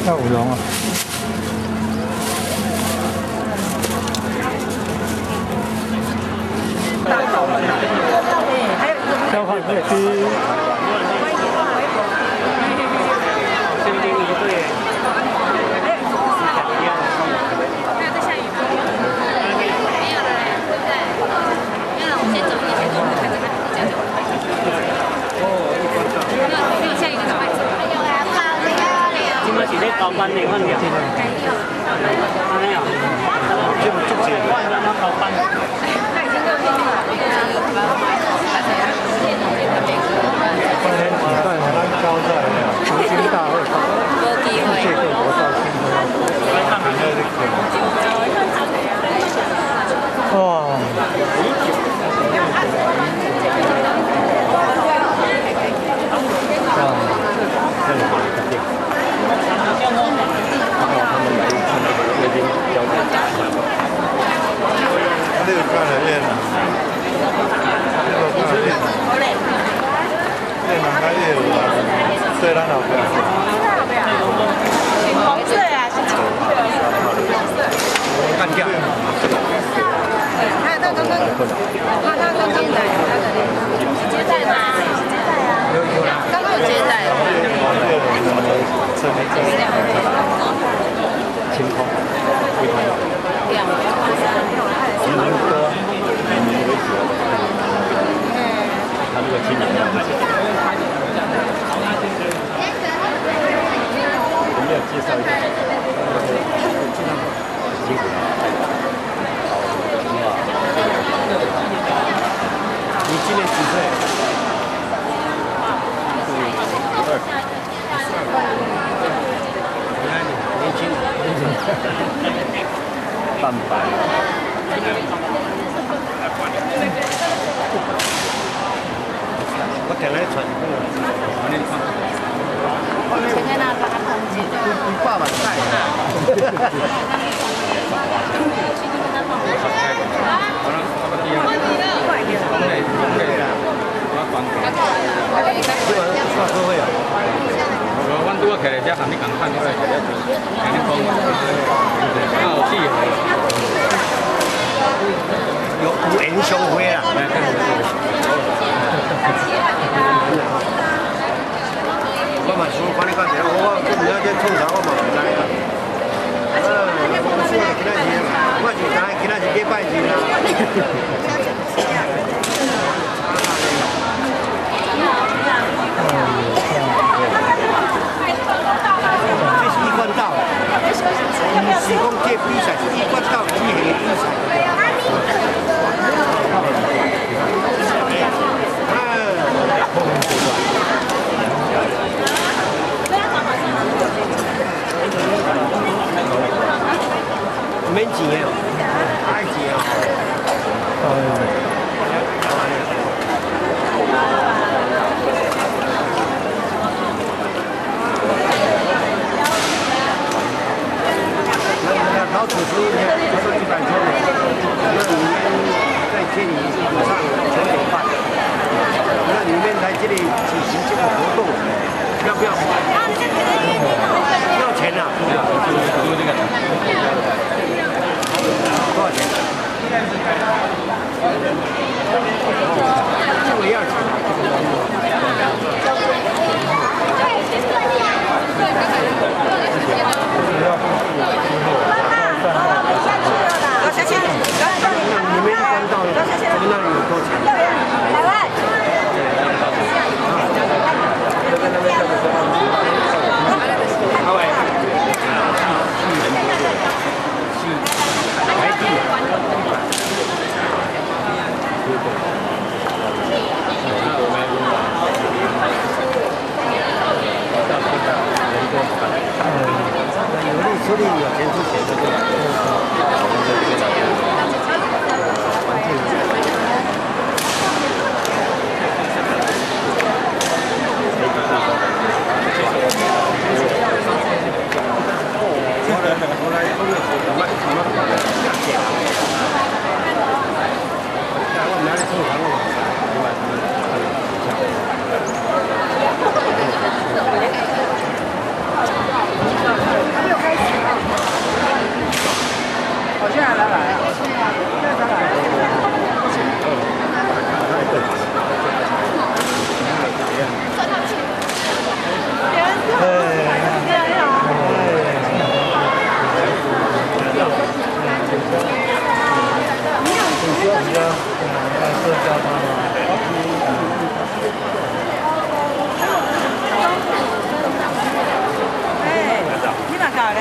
跳舞龙啊！交换会机。高班的问题，没有，这不就结婚了吗？高班，他已经6年了，那个今天举办台湾高赛球星大会，世界各国造星来看看这个。哇！这个看了练了，练蛮开业务啊，对咱老婆。红色啊，是红色。看价。他刚刚来，接待吗？有啦，刚刚有接待。清空，非常好。人多，人为主。他这个青年要我们要介绍一下，辛苦了。你今年几岁年轻，半百。我定来传前面那8公斤，你爸爸阮拄啊起来，遮含你共款过来，起来跟你讲，好气有缘相会啦。我嘛想看你干啥，我今仔日创啥我嘛唔知啊。我是今仔是礼拜日啦。这是一贯道，是讲这比赛是一贯道举行的比赛。免钱的哦，爱钱哦。老主持他说100多人，那里面在这里晚上9点半，那里面来这里举行这个活动，要不要？要钱啊？就这个。多少钱？这个要钱。你们关到那里有多钱？台湾。有力出力，有钱出钱，对吧？我现在才来啊，现在才来。你哪搞嘞？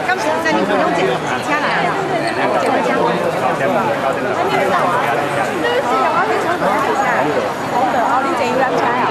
今時真係唔用錢車嚟啊！哦，你淨要飲茶啊？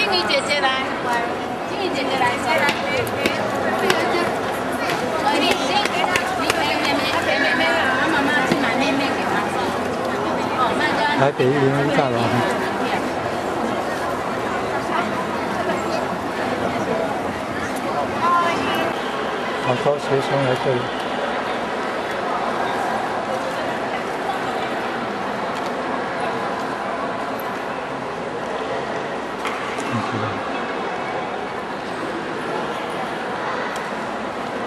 静怡姐姐来，静怡姐姐来，谁来？你给妹妹，让妈妈去买妹妹给她。哦，那就台北101大楼。好多学生来这里。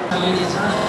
上面的车。